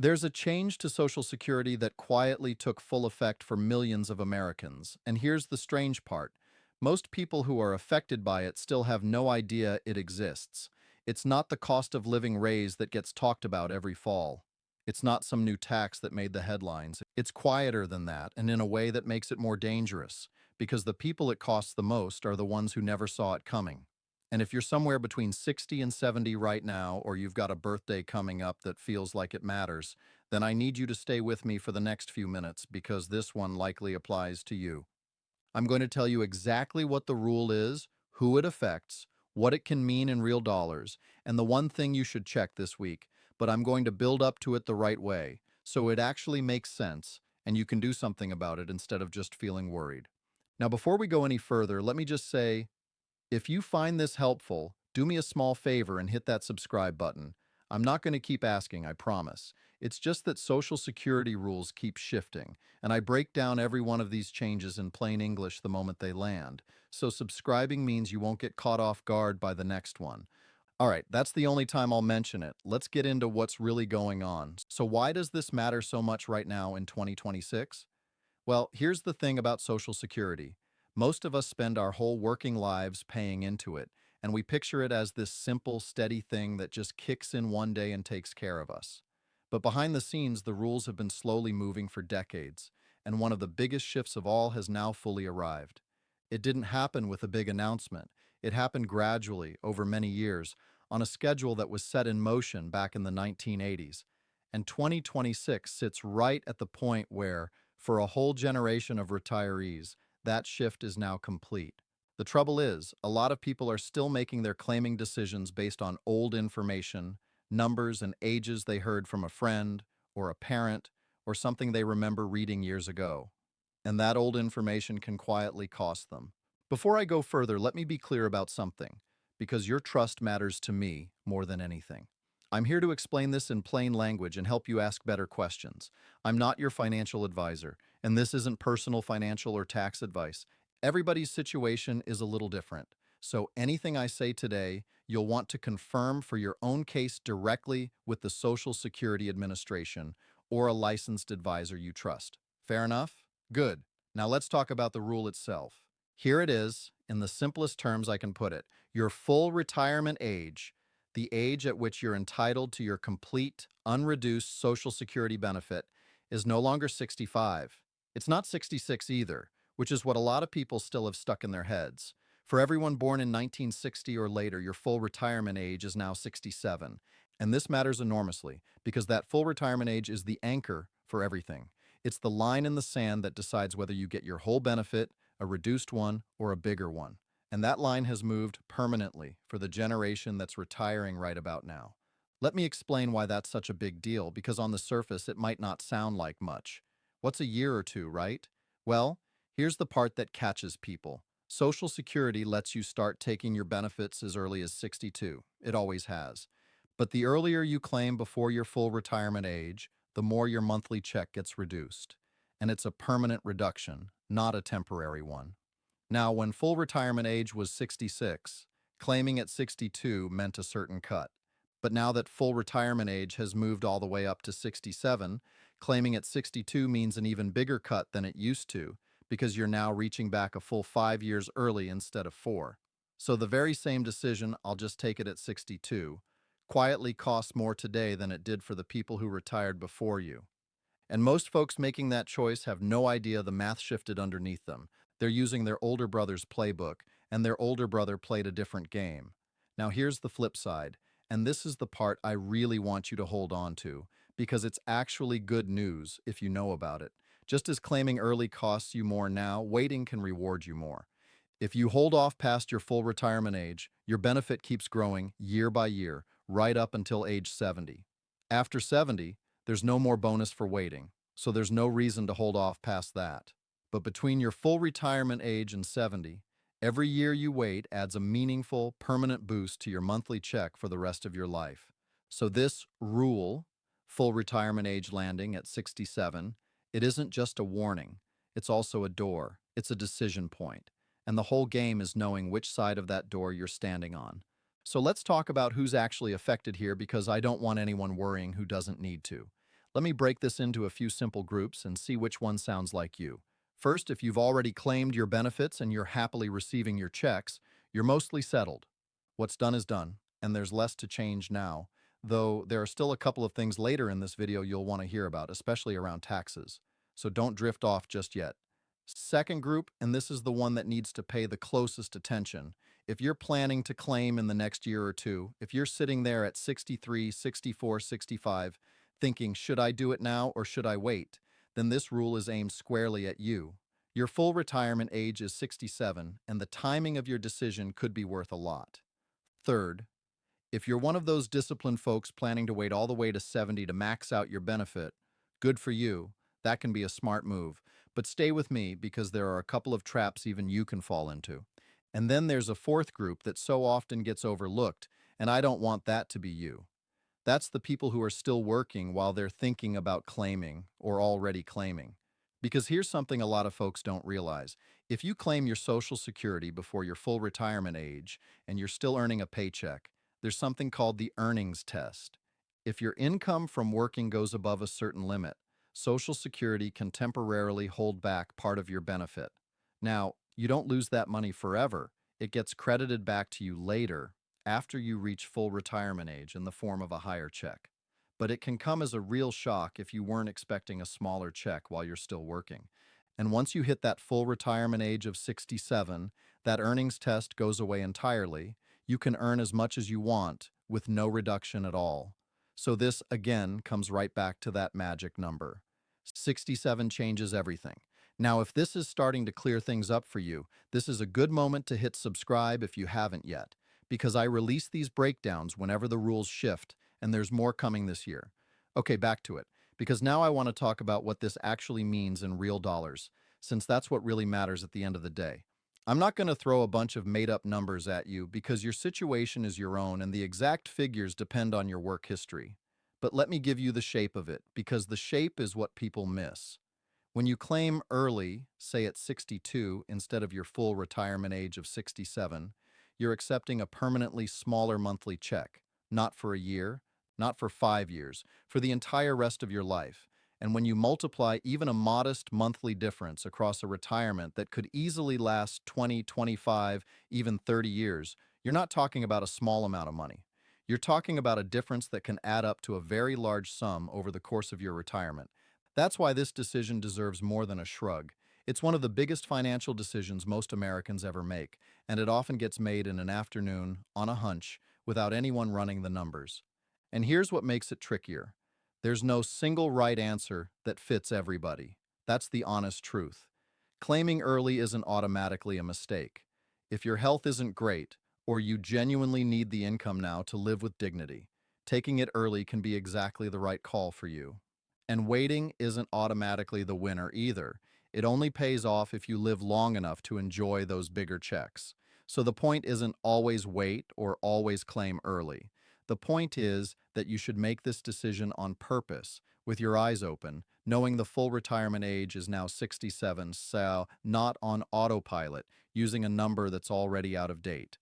There's a change to Social Security that quietly took full effect for millions of Americans. And here's the strange part. Most people who are affected by it still have no idea it exists. It's not the cost of living raise that gets talked about every fall. It's not some new tax that made the headlines. It's quieter than that, and in a way that makes it more dangerous, because the people it costs the most are the ones who never saw it coming. And if you're somewhere between 60 and 70 right now, or you've got a birthday coming up that feels like it matters, then I need you to stay with me for the next few minutes because this one likely applies to you. I'm going to tell you exactly what the rule is, who it affects, what it can mean in real dollars, and the one thing you should check this week, but I'm going to build up to it the right way, so it actually makes sense, and you can do something about it instead of just feeling worried. Now, before we go any further, let me just say, if you find this helpful, do me a small favor and hit that subscribe button. I'm not going to keep asking, I promise. It's just that Social Security rules keep shifting, and I break down every one of these changes in plain English the moment they land. So subscribing means you won't get caught off guard by the next one. All right, that's the only time I'll mention it. Let's get into what's really going on. So why does this matter so much right now in 2026? Well, here's the thing about Social Security. Most of us spend our whole working lives paying into it, and we picture it as this simple, steady thing that just kicks in one day and takes care of us. But behind the scenes, the rules have been slowly moving for decades, and one of the biggest shifts of all has now fully arrived. It didn't happen with a big announcement. It happened gradually, over many years, on a schedule that was set in motion back in the 1980s. And 2026 sits right at the point where, for a whole generation of retirees, that shift is now complete. The trouble is, a lot of people are still making their claiming decisions based on old information, numbers and ages they heard from a friend, or a parent, or something they remember reading years ago. And that old information can quietly cost them. Before I go further, let me be clear about something, because your trust matters to me more than anything. I'm here to explain this in plain language and help you ask better questions. I'm not your financial advisor, and this isn't personal financial or tax advice. Everybody's situation is a little different. So anything I say today, you'll want to confirm for your own case directly with the Social Security Administration or a licensed advisor you trust. Fair enough? Good. Now let's talk about the rule itself. Here it is, in the simplest terms I can put it. Your full retirement age, the age at which you're entitled to your complete, unreduced Social Security benefit, is no longer 65. It's not 66 either, which is what a lot of people still have stuck in their heads. For everyone born in 1960 or later, your full retirement age is now 67. And this matters enormously, because that full retirement age is the anchor for everything. It's the line in the sand that decides whether you get your whole benefit, a reduced one, or a bigger one. And that line has moved permanently for the generation that's retiring right about now. Let me explain why that's such a big deal, because on the surface it might not sound like much. What's a year or two, right? Well, here's the part that catches people. Social Security lets you start taking your benefits as early as 62. It always has. But the earlier you claim before your full retirement age, the more your monthly check gets reduced. And it's a permanent reduction, not a temporary one. Now, when full retirement age was 66, claiming at 62 meant a certain cut. But now that full retirement age has moved all the way up to 67, claiming at 62 means an even bigger cut than it used to, because you're now reaching back a full 5 years early instead of 4. So the very same decision, I'll just take it at 62, quietly costs more today than it did for the people who retired before you. And most folks making that choice have no idea the math shifted underneath them. They're using their older brother's playbook, and their older brother played a different game. Now here's the flip side, and this is the part I really want you to hold on to, because it's actually good news if you know about it. Just as claiming early costs you more now, waiting can reward you more. If you hold off past your full retirement age, your benefit keeps growing year by year, right up until age 70. After 70, there's no more bonus for waiting, so there's no reason to hold off past that. But between your full retirement age and 70, every year you wait adds a meaningful, permanent boost to your monthly check for the rest of your life. So this rule, full retirement age landing at 67, it isn't just a warning. It's also a door. It's a decision point. And the whole game is knowing which side of that door you're standing on. So let's talk about who's actually affected here, because I don't want anyone worrying who doesn't need to. Let me break this into a few simple groups and see which one sounds like you. First, if you've already claimed your benefits and you're happily receiving your checks, you're mostly settled. What's done is done, and there's less to change now, though there are still a couple of things later in this video you'll want to hear about, especially around taxes. So don't drift off just yet. Second group, and this is the one that needs to pay the closest attention. If you're planning to claim in the next year or two, if you're sitting there at 63, 64, 65, thinking, should I do it now or should I wait? Then this rule is aimed squarely at you. Your full retirement age is 67, and the timing of your decision could be worth a lot. Third, if you're one of those disciplined folks planning to wait all the way to 70 to max out your benefit, good for you. That can be a smart move. But stay with me because there are a couple of traps even you can fall into. And then there's a fourth group that so often gets overlooked, and I don't want that to be you. That's the people who are still working while they're thinking about claiming or already claiming. Because here's something a lot of folks don't realize. If you claim your Social Security before your full retirement age and you're still earning a paycheck, there's something called the earnings test. If your income from working goes above a certain limit, Social Security can temporarily hold back part of your benefit. Now, you don't lose that money forever. It gets credited back to you later after you reach full retirement age in the form of a higher check. But it can come as a real shock if you weren't expecting a smaller check while you're still working. And once you hit that full retirement age of 67, that earnings test goes away entirely. You can earn as much as you want with no reduction at all. So this, again, comes right back to that magic number. 67 changes everything. Now, if this is starting to clear things up for you, this is a good moment to hit subscribe if you haven't yet, because I release these breakdowns whenever the rules shift, and there's more coming this year. Okay, back to it, because now I want to talk about what this actually means in real dollars, since that's what really matters at the end of the day. I'm not going to throw a bunch of made-up numbers at you because your situation is your own and the exact figures depend on your work history. But let me give you the shape of it, because the shape is what people miss. When you claim early, say at 62 instead of your full retirement age of 67, you're accepting a permanently smaller monthly check, not for a year, not for 5 years, for the entire rest of your life. And when you multiply even a modest monthly difference across a retirement that could easily last 20, 25, even 30 years, you're not talking about a small amount of money. You're talking about a difference that can add up to a very large sum over the course of your retirement. That's why this decision deserves more than a shrug. It's one of the biggest financial decisions most Americans ever make, and it often gets made in an afternoon, on a hunch, without anyone running the numbers. And here's what makes it trickier. There's no single right answer that fits everybody. That's the honest truth. Claiming early isn't automatically a mistake. If your health isn't great, or you genuinely need the income now to live with dignity, taking it early can be exactly the right call for you. And waiting isn't automatically the winner either. It only pays off if you live long enough to enjoy those bigger checks. So the point isn't always wait or always claim early. The point is that you should make this decision on purpose, with your eyes open, knowing the full retirement age is now 67, so not on autopilot, using a number that's already out of date.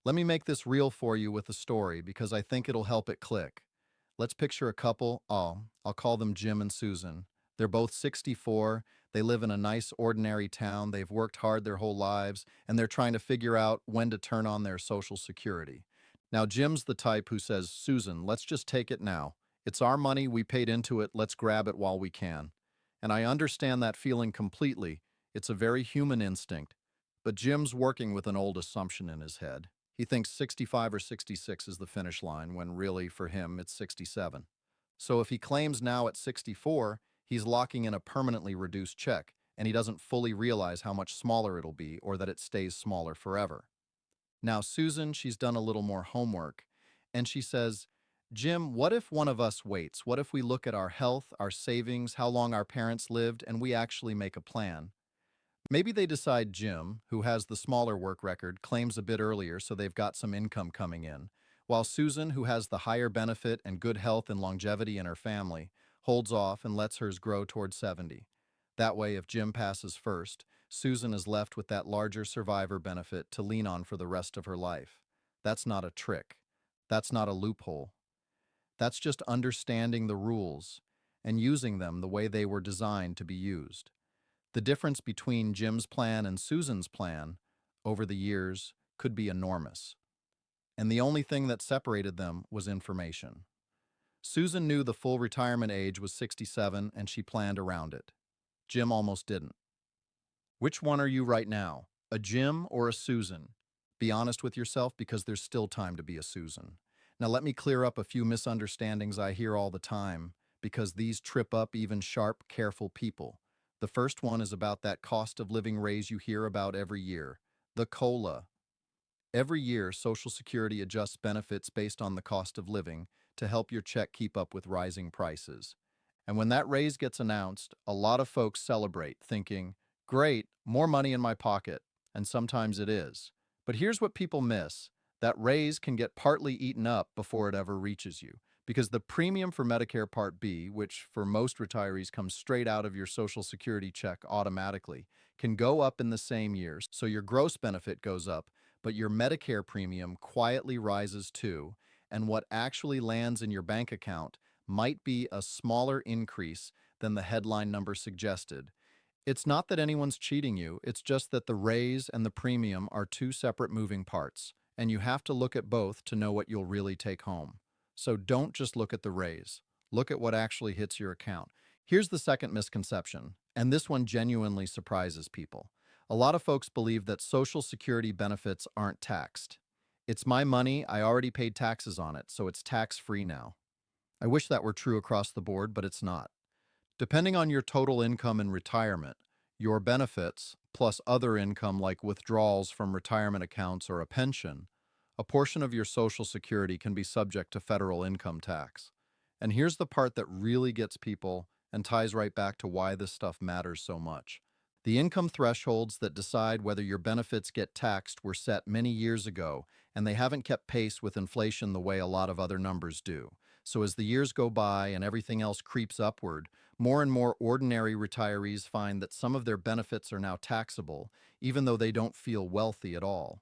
Let me make this real for you with a story because I think it'll help it click. Let's picture a couple. I'll call them Jim and Susan. They're both 64. They live in a nice, ordinary town. They've worked hard their whole lives, and they're trying to figure out when to turn on their Social Security. Now, Jim's the type who says, Susan, let's just take it now. It's our money. We paid into it. Let's grab it while we can. And I understand that feeling completely. It's a very human instinct. But Jim's working with an old assumption in his head. He thinks 65 or 66 is the finish line, when really, for him, it's 67. So if he claims now at 64, he's locking in a permanently reduced check, and he doesn't fully realize how much smaller it'll be or that it stays smaller forever. Now, Susan, she's done a little more homework, and she says, Jim, what if one of us waits? What if we look at our health, our savings, how long our parents lived, and we actually make a plan? Maybe they decide Jim, who has the smaller work record, claims a bit earlier so they've got some income coming in, while Susan, who has the higher benefit and good health and longevity in her family, holds off and lets hers grow toward 70. That way, if Jim passes first, Susan is left with that larger survivor benefit to lean on for the rest of her life. That's not a trick. That's not a loophole. That's just understanding the rules. and using them the way they were designed to be used. The difference between Jim's plan and Susan's plan over the years could be enormous, and the only thing that separated them was information. Susan knew the full retirement age was 67 and she planned around it. Jim almost didn't. Which one are you right now? A Jim or a Susan? Be honest with yourself because there's still time to be a Susan. Now let me clear up a few misunderstandings I hear all the time because these trip up even sharp, careful people. The first one is about that cost of living raise you hear about every year, the COLA. Every year, Social Security adjusts benefits based on the cost of living to help your check keep up with rising prices. And when that raise gets announced, a lot of folks celebrate, thinking, great, more money in my pocket. And sometimes it is. But here's what people miss. That raise can get partly eaten up before it ever reaches you. Because the premium for Medicare Part B, which for most retirees comes straight out of your Social Security check automatically, can go up in the same year. So your gross benefit goes up, but your Medicare premium quietly rises too, and what actually lands in your bank account might be a smaller increase than the headline number suggested. It's not that anyone's cheating you, it's just that the raise and the premium are two separate moving parts, and you have to look at both to know what you'll really take home. So don't just look at the raise. Look at what actually hits your account. Here's the second misconception, and this one genuinely surprises people. A lot of folks believe that Social Security benefits aren't taxed. It's my money, I already paid taxes on it, so it's tax-free now. I wish that were true across the board, but it's not. Depending on your total income in retirement, your benefits, plus other income like withdrawals from retirement accounts or a pension, a portion of your Social Security can be subject to federal income tax. And here's the part that really gets people and ties right back to why this stuff matters so much. The income thresholds that decide whether your benefits get taxed were set many years ago, and they haven't kept pace with inflation the way a lot of other numbers do. So as the years go by and everything else creeps upward, more and more ordinary retirees find that some of their benefits are now taxable, even though they don't feel wealthy at all.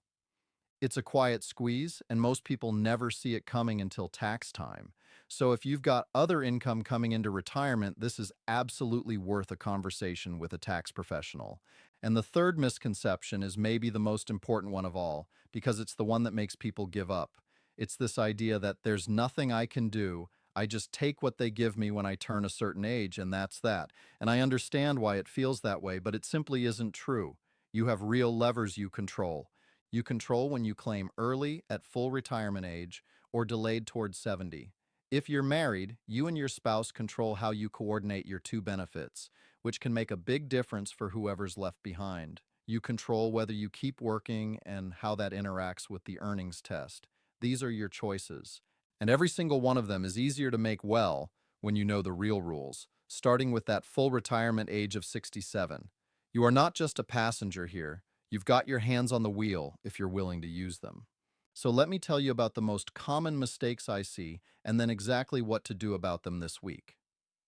It's a quiet squeeze, and most people never see it coming until tax time. So if you've got other income coming into retirement, this is absolutely worth a conversation with a tax professional. And the third misconception is maybe the most important one of all, because it's the one that makes people give up. It's this idea that there's nothing I can do. I just take what they give me when I turn a certain age, and that's that. And I understand why it feels that way, but it simply isn't true. You have real levers you control. You control when you claim early at full retirement age or delayed towards 70. If you're married, you and your spouse control how you coordinate your two benefits, which can make a big difference for whoever's left behind. You control whether you keep working and how that interacts with the earnings test. These are your choices. And every single one of them is easier to make well when you know the real rules, starting with that full retirement age of 67. You are not just a passenger here. You've got your hands on the wheel if you're willing to use them. So let me tell you about the most common mistakes I see and then exactly what to do about them this week.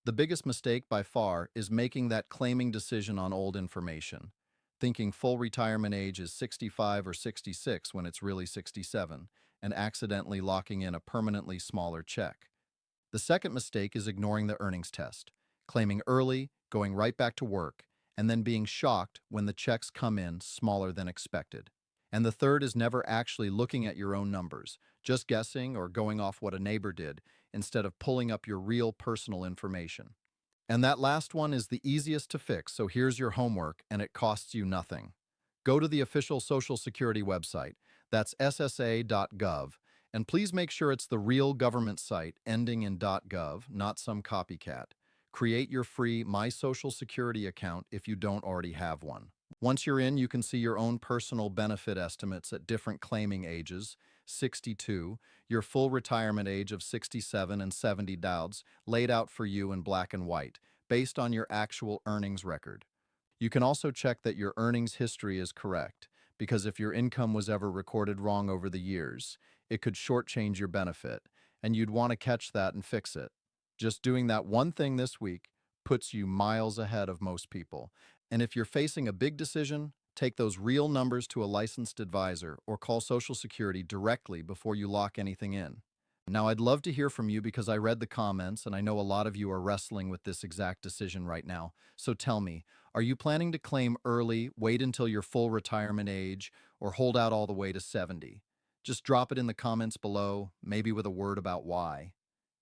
The biggest mistake by far is making that claiming decision on old information, thinking full retirement age is 65 or 66 when it's really 67, and accidentally locking in a permanently smaller check. The second mistake is ignoring the earnings test, claiming early, going right back to work, and then being shocked when the checks come in smaller than expected. And the third is never actually looking at your own numbers, just guessing or going off what a neighbor did, instead of pulling up your real personal information. And that last one is the easiest to fix, so here's your homework, and it costs you nothing. Go to the official Social Security website, that's ssa.gov, and please make sure it's the real government site ending in .gov, not some copycat. Create your free My Social Security account if you don't already have one. Once you're in, you can see your own personal benefit estimates at different claiming ages, 62, your full retirement age of 67 and 70 douds, laid out for you in black and white, based on your actual earnings record. You can also check that your earnings history is correct, because if your income was ever recorded wrong over the years, it could shortchange your benefit, and you'd want to catch that and fix it. Just doing that one thing this week puts you miles ahead of most people. And if you're facing a big decision, take those real numbers to a licensed advisor or call Social Security directly before you lock anything in. Now, I'd love to hear from you because I read the comments and I know a lot of you are wrestling with this exact decision right now. So tell me, are you planning to claim early, wait until your full retirement age, or hold out all the way to 70? Just drop it in the comments below, maybe with a word about why.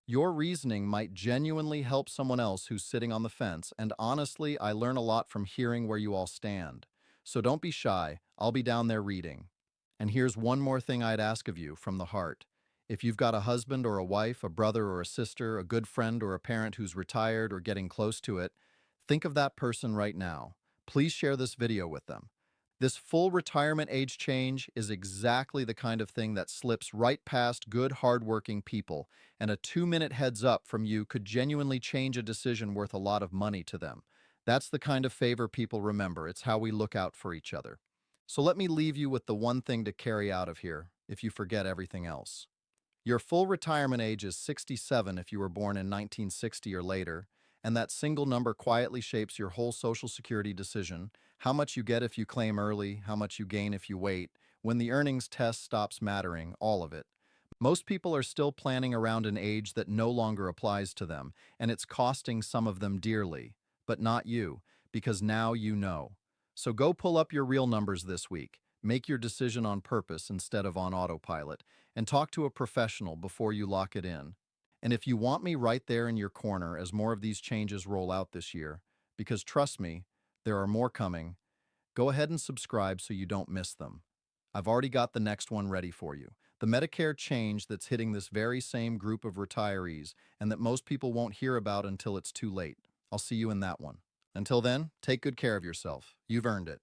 Your reasoning might genuinely help someone else who's sitting on the fence, and honestly, I learn a lot from hearing where you all stand. So don't be shy, I'll be down there reading. And here's one more thing I'd ask of you from the heart. If you've got a husband or a wife, a brother or a sister, a good friend or a parent who's retired or getting close to it, think of that person right now. Please share this video with them. This full retirement age change is exactly the kind of thing that slips right past good, hardworking people, and a 2-minute heads up from you could genuinely change a decision worth a lot of money to them. That's the kind of favor people remember. It's how we look out for each other. So let me leave you with the one thing to carry out of here, if you forget everything else. Your full retirement age is 67 if you were born in 1960 or later, and that single number quietly shapes your whole Social Security decision, how much you get if you claim early, how much you gain if you wait, when the earnings test stops mattering, all of it. Most people are still planning around an age that no longer applies to them, and it's costing some of them dearly. But not you, because now you know. So go pull up your real numbers this week. Make your decision on purpose instead of on autopilot, and talk to a professional before you lock it in. And if you want me right there in your corner as more of these changes roll out this year, because trust me, there are more coming, go ahead and subscribe so you don't miss them. I've already got the next one ready for you. The Medicare change that's hitting this very same group of retirees and that most people won't hear about until it's too late. I'll see you in that one. Until then, take good care of yourself. You've earned it.